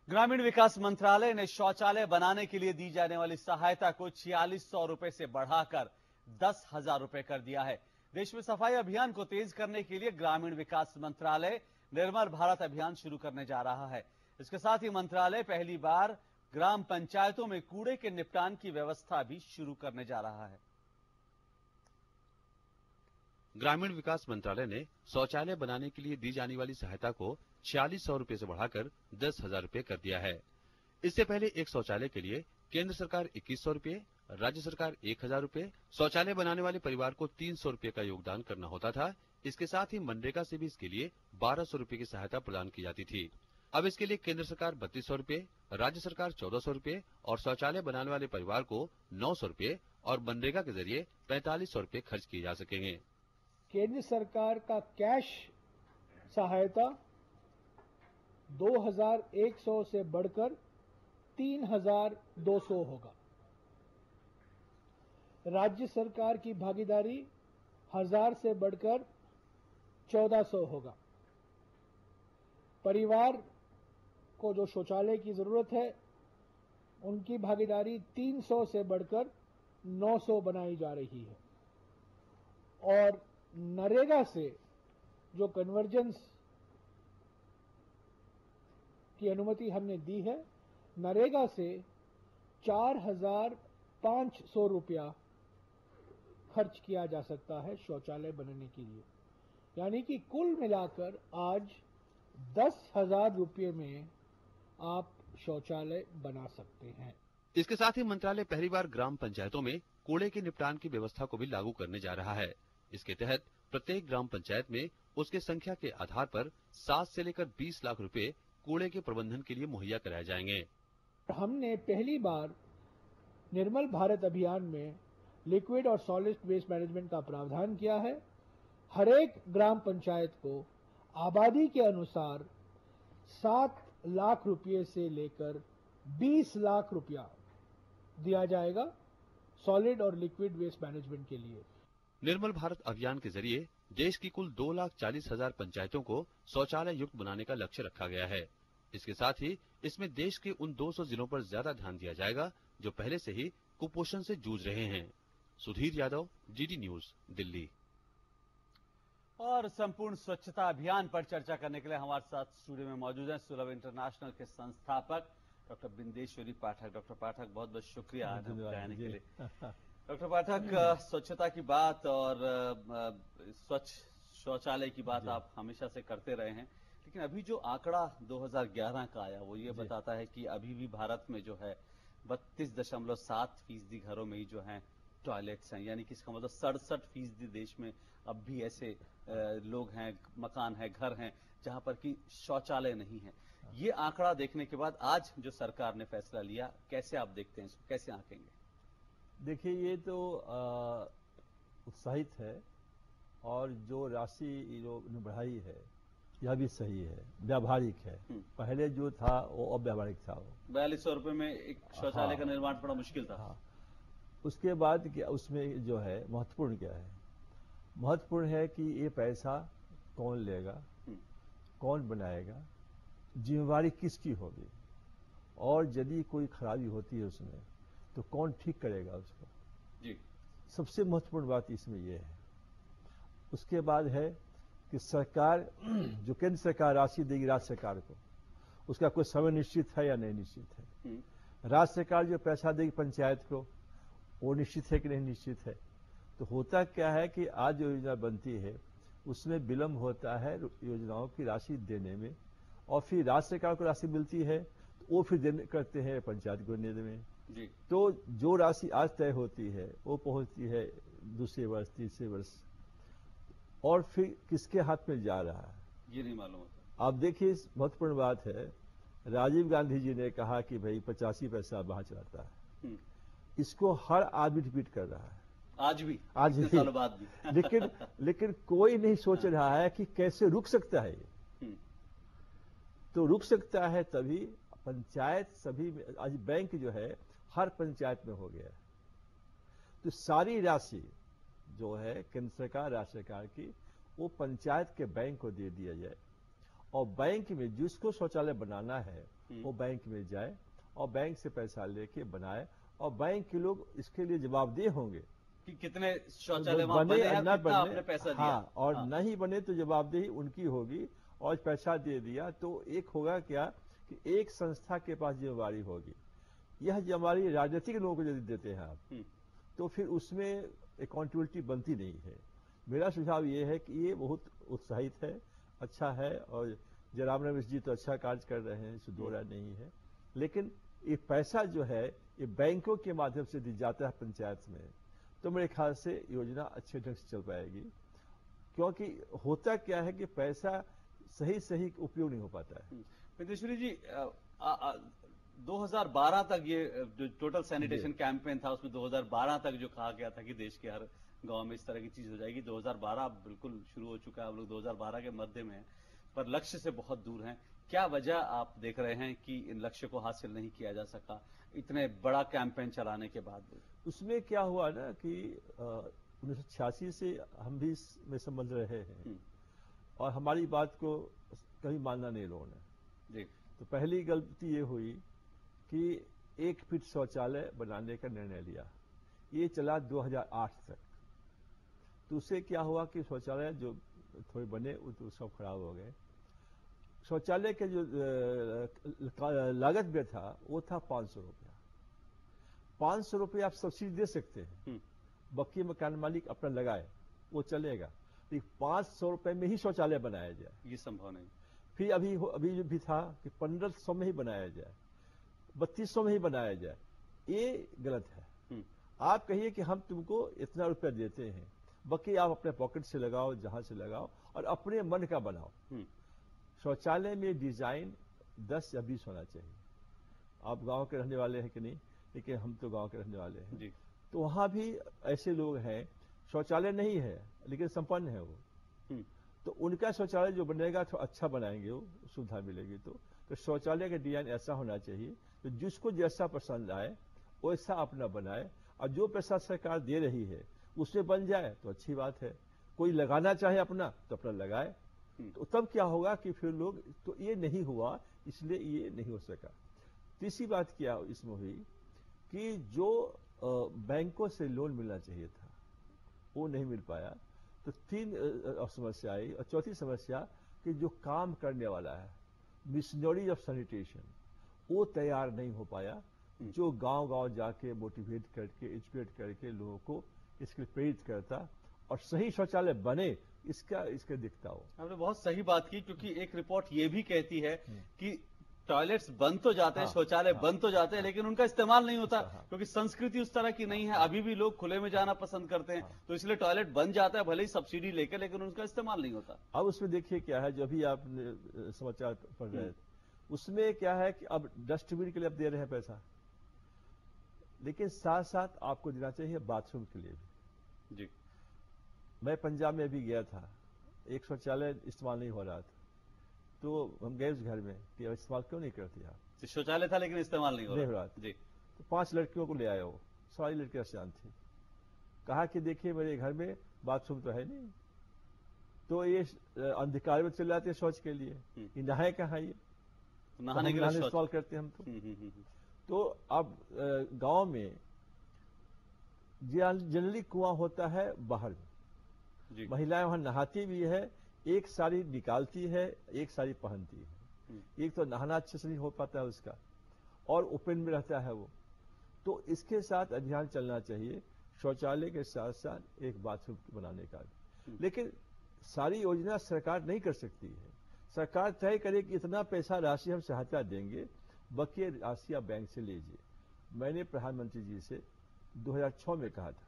ग्रामीण विकास मंत्रालय ने शौचालय बनाने के लिए दी जाने वाली सहायता को 4600 रुपए से बढ़ाकर 10,000 रुपए कर दिया है। देश में सफाई अभियान को तेज करने के लिए ग्रामीण विकास मंत्रालय निर्मल भारत अभियान शुरू करने जा रहा है। इसके साथ ही मंत्रालय पहली बार ग्राम पंचायतों में कूड़े के निपटान की व्यवस्था भी शुरू करने जा रहा है। ग्रामीण विकास मंत्रालय ने शौचालय बनाने के लिए दी जाने वाली सहायता को 4600 रुपए से बढ़ाकर 10,000 रुपए कर दिया है। इससे पहले एक शौचालय के लिए केंद्र सरकार 2100 रुपए, राज्य सरकार 1000 रुपए, शौचालय बनाने वाले परिवार को 300 रुपए का योगदान करना होता था। इसके साथ ही मनरेगा से भी इसके लिए 1200 रुपए की सहायता प्रदान की जाती थी। अब इसके लिए केंद्र सरकार 3200 रुपए, राज्य सरकार 1400 रुपए और शौचालय बनाने वाले परिवार को 900 रुपए और मनरेगा के जरिए 4500 रुपए खर्च किए जा सकेंगे। केंद्र सरकार का कैश सहायता 2100 से बढ़कर 3200 होगा। राज्य सरकार की भागीदारी 1000 से बढ़कर 1400 होगा। परिवार को जो शौचालय की जरूरत है उनकी भागीदारी 300 से बढ़कर 900 बनाई जा रही है। और नरेगा से जो कन्वर्जेंस की अनुमति हमने दी है, नरेगा से 4500 रुपया खर्च किया जा सकता है शौचालय बनाने के लिए। यानी कि कुल मिलाकर आज 10,000 रुपये में आप शौचालय बना सकते हैं। इसके साथ ही मंत्रालय पहली बार ग्राम पंचायतों में कूड़े के निपटान की व्यवस्था को भी लागू करने जा रहा है। इसके तहत प्रत्येक ग्राम पंचायत में उसके संख्या के आधार पर 7 से लेकर 20 लाख रुपए कूड़े के प्रबंधन के लिए मुहैया कराए जाएंगे। हमने पहली बार निर्मल भारत अभियान में लिक्विड और सॉलिड वेस्ट मैनेजमेंट का प्रावधान किया है। हर एक ग्राम पंचायत को आबादी के अनुसार 7 लाख रुपये से लेकर 20 लाख रुपया दिया जाएगा सॉलिड और लिक्विड वेस्ट मैनेजमेंट के लिए। निर्मल भारत अभियान के जरिए देश की कुल 2,40,000 पंचायतों को शौचालय युक्त बनाने का लक्ष्य रखा गया है। इसके साथ ही इसमें देश के उन 200 जिलों पर ज्यादा ध्यान दिया जाएगा जो पहले से ही कुपोषण से जूझ रहे हैं। Sudhir Yadav, DD news, Delhi. और संपूर्ण स्वच्छता अभियान पर चर्चा करने के लिए हमारे साथ स्टूडियो में मौजूद हैं सुलभ इंटरनेशनल के संस्थापक डॉक्टर बिंदेश्वरी पाठक। डॉक्टर पाठक, बहुत बहुत शुक्रिया आने के लिए। डॉक्टर पाठक, स्वच्छता की बात और स्वच्छ शौचालय की बात आप हमेशा से करते रहे हैं, लेकिन अभी जो आंकड़ा 2011 का आया वो ये बताता है कि अभी भी भारत में जो है 32.7% घरों में ही जो है टॉयलेट्स हैं। यानी कि इसका मतलब 67% देश में अब भी ऐसे लोग हैं, मकान हैं, घर हैं जहां पर कि शौचालय नहीं है। ये आंकड़ा देखने के बाद आज जो सरकार ने फैसला लिया, कैसे आप देखते हैं इसको, कैसे आंकेंगे? देखिए, ये तो उत्साहित है और जो राशि इन्होंने बढ़ाई है यह भी सही है, व्यावहारिक है। पहले जो था वो अव्यावहारिक था। वो 4200 रुपए में एक शौचालय का निर्माण बड़ा मुश्किल था। उसके बाद क्या उसमें जो है महत्वपूर्ण क्या है? महत्वपूर्ण है कि ये पैसा कौन लेगा, कौन बनाएगा, जिम्मेवारी किसकी होगी, और यदि कोई खराबी होती है उसमें तो कौन ठीक करेगा उसको। जी, सबसे सबसे महत्वपूर्ण बात इसमें यह है। उसके बाद है कि सरकार जो केंद्र सरकार राशि देगी राज्य सरकार को, उसका कोई समय निश्चित है या नहीं निश्चित है। राज्य सरकार जो पैसा देगी पंचायत को वो निश्चित है कि नहीं निश्चित है। तो होता क्या है कि आज जो योजना बनती है उसमें विलंब होता है योजनाओं की राशि देने में, और फिर राज्य सरकार को राशि मिलती है तो वो फिर देने करते हैं पंचायत को देने में। जी। तो जो राशि आज तय होती है वो पहुंचती है दूसरे वर्ष, तीसरे वर्ष, और फिर किसके हाथ में जा रहा है ये नहीं मालूम होता। आप देखिए, इस महत्वपूर्ण बात है। राजीव गांधी जी ने कहा कि भाई 85 पैसा वहां चलाता है। इसको हर आदमी रिपीट कर रहा है आज भी सालों बाद भी। लेकिन कोई नहीं सोच रहा है कि कैसे रुक सकता है ये। तो रुक सकता है तभी पंचायत सभी में, आज बैंक जो है हर पंचायत में हो गया है। तो सारी राशि जो है केंद्र सरकार राज्य सरकार की वो पंचायत के बैंक को दे दिया जाए, और बैंक में जिसको शौचालय बनाना है वो बैंक में जाए और बैंक से पैसा लेके बनाए, और बैंक के लोग इसके लिए जवाबदेह होंगे कि कितने शौचालय वहां बने हैं, न कितना आपने पैसा दिया। हाँ, और नहीं बने तो जवाबदेही उनकी होगी, और पैसा दे दिया तो एक होगा क्या कि एक संस्था के पास जिम्मेवारी होगी। यह जिम्मेवारी राजनीतिक लोगों को यदि देते हैं आप तो फिर उसमें अकाउंटेबिलिटी बनती नहीं है। मेरा सुझाव ये है कि ये बहुत उत्साहित है, अच्छा है, और जयराम रमेश जी तो अच्छा कार्य कर रहे हैं, इससे दो राय नहीं है, लेकिन ये पैसा जो है ये बैंकों के माध्यम से दी जाता है पंचायत में, तो मेरे ख्याल से योजना अच्छे ढंग से चल पाएगी। क्योंकि होता क्या है कि पैसा सही उपयोग नहीं हो पाता है। विदेश्वरी जी, 2012 तक ये जो टोटल सैनिटेशन कैंपेन था उसमें 2012 तक जो कहा गया था कि देश के हर गांव में इस तरह की चीज हो जाएगी, 2012 बिल्कुल शुरू हो चुका है, हम लोग 2012 के मध्य में हैं, पर लक्ष्य से बहुत दूर हैं। क्या वजह आप देख रहे हैं कि इन लक्ष्य को हासिल नहीं किया जा सका इतने बड़ा कैंपेन चलाने के बाद? उसमें क्या हुआ ना कि 1986 से हम भी इसमें संबंध रहे हैं और हमारी बात को कभी मानना नहीं लोगों ने। तो पहली गलती ये हुई कि 1 फीट शौचालय बनाने का निर्णय लिया, ये चला 2008 तक। तो उससे क्या हुआ कि शौचालय जो थोड़े बने वो तो सब खराब हो गए। शौचालय के जो लागत में था वो था 500 रुपया। 500 रुपये आप सब्सिडी दे सकते हैं, बाकी मकान मालिक अपना लगाए वो चलेगा, लेकिन 500 रुपये में ही शौचालय बनाया जाए ये संभव नहीं। फिर अभी भी था कि 1500 में ही बनाया जाए, 3200 में ही बनाया जाए, ये गलत है। आप कहिए कि हम तुमको इतना रुपया देते हैं, बाकी आप अपने पॉकेट से लगाओ, जहां से लगाओ, और अपने मन का बनाओ। शौचालय में डिजाइन 10 या 20 होना चाहिए। आप गांव के रहने वाले हैं कि नहीं, लेकिन हम तो गांव के रहने वाले हैं जी। तो वहां भी ऐसे लोग हैं शौचालय नहीं है लेकिन संपन्न है वो, तो उनका शौचालय जो बनेगा तो अच्छा बनाएंगे, वो सुविधा मिलेगी। तो शौचालय का डिजाइन ऐसा होना चाहिए तो जिसको जैसा पसंद आए वैसा अपना बनाए, और जो पैसा सरकार दे रही है उसमें बन जाए तो अच्छी बात है। कोई लगाना चाहे अपना तो अपना लगाए, तो तब क्या होगा कि फिर लोग, तो ये नहीं हुआ, इसलिए ये नहीं हो सका। तीसरी बात क्या इसमें हुई कि जो बैंकों से लोन मिलना चाहिए था वो नहीं मिल पाया, तो 3 समस्या आई। और चौथी समस्या कि जो काम करने वाला है मिशनरी ऑफ सैनिटेशन वो तैयार नहीं हो पाया, जो गांव-गांव जाके मोटिवेट करके एजुकेट करके लोगों को इसके लिए प्रेरित करता और सही शौचालय बने, इसके दिखता हो। आपने बहुत सही बात की, क्योंकि एक रिपोर्ट ये भी कहती है कि टॉयलेट्स बन तो जाते हैं, शौचालय बन तो जाते हैं, लेकिन उनका इस्तेमाल नहीं होता, क्योंकि संस्कृति उस तरह की नहीं है। अभी भी लोग खुले में जाना पसंद करते हैं, तो इसलिए टॉयलेट बन जाता है भले ही सब्सिडी लेकर, लेकिन उनका इस्तेमाल नहीं होता। अब उसमें देखिए क्या है, जो भी आप समाचार पढ़ रहे थे उसमें क्या है कि अब डस्टबिन के लिए आप दे रहे हैं पैसा, लेकिन साथ साथ आपको देना चाहिए बाथरूम के लिए भी जी। मैं पंजाब में भी गया था, एक शौचालय इस्तेमाल नहीं हो रहा था, तो हम गए उस घर में कि इस्तेमाल क्यों नहीं करते आप। शौचालय था लेकिन इस्तेमाल नहीं हो रहा जी। तो 5 लड़कियों को ले आए, वो सारी लड़कियां शांत थी। कहा कि देखिए मेरे घर में बाथरूम तो है नहीं, तो ये अंधकार में चले जाते हैं शौच के लिए, ये नहाए कहाँ, ये नहाने के लिए इंस्टॉल करते हैं हम तो अब गांव में जनरली कुआं होता है बाहर में, महिलाएं वहां नहाती भी है, एक साड़ी निकालती है, एक साड़ी पहनती है। एक तो नहाना अच्छे से नहीं हो पाता है उसका, और ओपन में रहता है वो। तो इसके साथ अभियान चलना चाहिए, शौचालय के साथ साथ एक बाथरूम बनाने का। लेकिन सारी योजना सरकार नहीं कर सकती है। सरकार तय करे कि इतना पैसा राशि हम सहायता देंगे, बाकी राशि आप बैंक से लीजिए। मैंने प्रधानमंत्री जी से 2006 में कहा था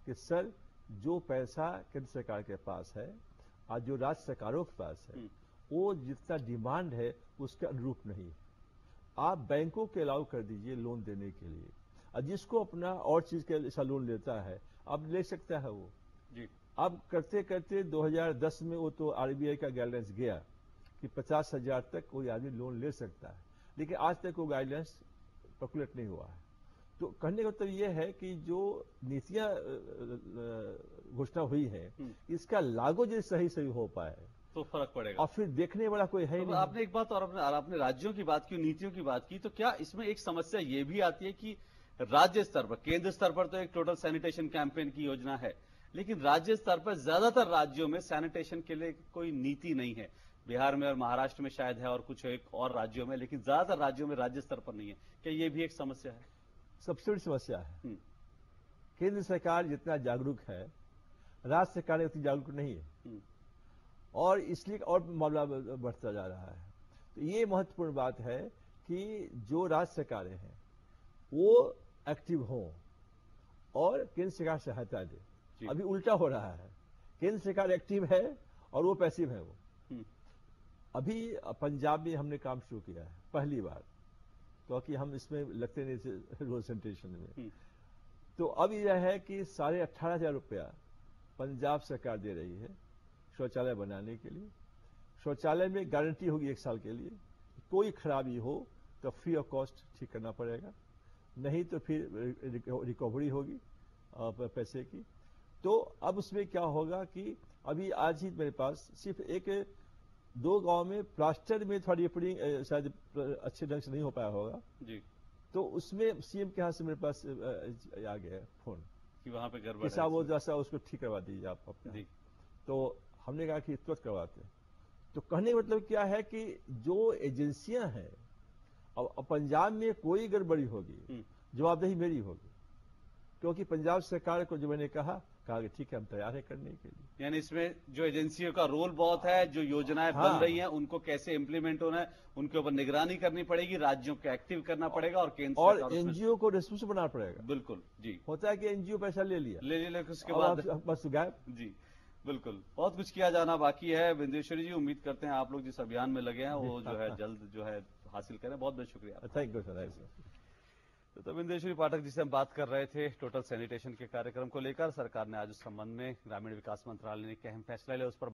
कि सर, जो पैसा केंद्र सरकार के पास है और जो राज्य सरकारों के पास है वो जितना डिमांड है उसके अनुरूप नहीं है। आप बैंकों के अलाउ कर दीजिए लोन देने के लिए, और जिसको अपना और चीज के ऐसा लोन लेता है अब ले सकता है वो जी। अब करते करते 2010 में वो तो आरबीआई का गाइडेंस गया कि 50,000 तक कोई आदमी लोन ले सकता है, लेकिन आज तक वो गाइडेंस पॉपुलेट नहीं हुआ है। तो कहने का मतलब ये है कि जो नीतियां घोषणा हुई है इसका लागू जो सही हो पाए तो फर्क पड़ेगा। और फिर देखने वाला कोई है ही नहीं। आपने एक बात और आपने राज्यों की बात की, नीतियों की बात की, तो क्या इसमें एक समस्या ये भी आती है कि राज्य स्तर पर, केंद्र स्तर पर तो एक टोटल सैनिटेशन कैंपेन की योजना है, लेकिन राज्य स्तर पर ज्यादातर राज्यों में सैनिटेशन के लिए कोई नीति नहीं है। बिहार में और महाराष्ट्र में शायद है और कुछ एक और राज्यों में, लेकिन ज्यादातर राज्यों में राज्य स्तर पर नहीं है। क्या ये भी एक समस्या है? सबसे बड़ी समस्या है। केंद्र सरकार जितना जागरूक है, राज्य सरकार उतनी जागरूक नहीं है, और इसलिए और मामला बढ़ता जा रहा है। तो ये महत्वपूर्ण बात है कि जो राज्य सरकारें हैं वो एक्टिव हों और केंद्र सरकार सहायता दे। अभी उल्टा हो रहा है, केंद्र सरकार एक्टिव है और वो पैसिव है। वो अभी पंजाब में हमने काम शुरू किया है पहली बार, क्योंकि हम इसमें लगते नहीं थे रोड सैनिटेशन में। तो अब यह है कि 18,500 रुपया पंजाब सरकार दे रही है शौचालय बनाने के लिए। शौचालय में गारंटी होगी 1 साल के लिए, कोई खराबी हो तो फ्री ऑफ कॉस्ट ठीक करना पड़ेगा, नहीं तो फिर रिकवरी होगी पैसे की। तो अब उसमें क्या होगा कि अभी आज ही मेरे पास सिर्फ 1-2 गांव में प्लास्टर में थोड़ी रिपेयरिंग शायद अच्छे ढंग से नहीं हो पाया होगा जी, तो उसमें सीएम के हाथ से मेरे पास आ गया फोन कि वहां पे गड़बड़ है, वो जैसा उसको ठीक करवा दीजिए आप अपने। तो हमने कहा कि तुरंत करवाते हैं। तो कहने का मतलब क्या है कि जो एजेंसियां हैं, अब पंजाब में कोई गड़बड़ी होगी जवाबदेही मेरी होगी, क्योंकि पंजाब सरकार को जो मैंने कहा कि ठीक है हम तैयार है करने के लिए। यानी इसमें जो एजेंसियों का रोल बहुत है, जो योजनाएं बन रही हैं उनको कैसे इंप्लीमेंट होना है उनके ऊपर निगरानी करनी पड़ेगी, राज्यों को एक्टिव करना पड़ेगा और केंद्र और एनजीओ को रिस्पॉन्सिबल बनाना पड़ेगा। बिल्कुल जी, होता है कि एनजीओ पैसा ले लिया उसके बाद बस गायब। जी बिल्कुल, बहुत कुछ किया जाना बाकी है। बिंदेश्वरी जी, उम्मीद करते हैं आप लोग जिस अभियान में लगे हैं वो जो है जल्द जो है हासिल करें। बहुत बहुत शुक्रिया। Thank you sir. तो बिंदेश्वरी पाठक जिसे हम बात कर रहे थे टोटल सैनिटेशन के कार्यक्रम को लेकर, सरकार ने आज उस संबंध में ग्रामीण विकास मंत्रालय ने एक अहम फैसला लिया, उस पर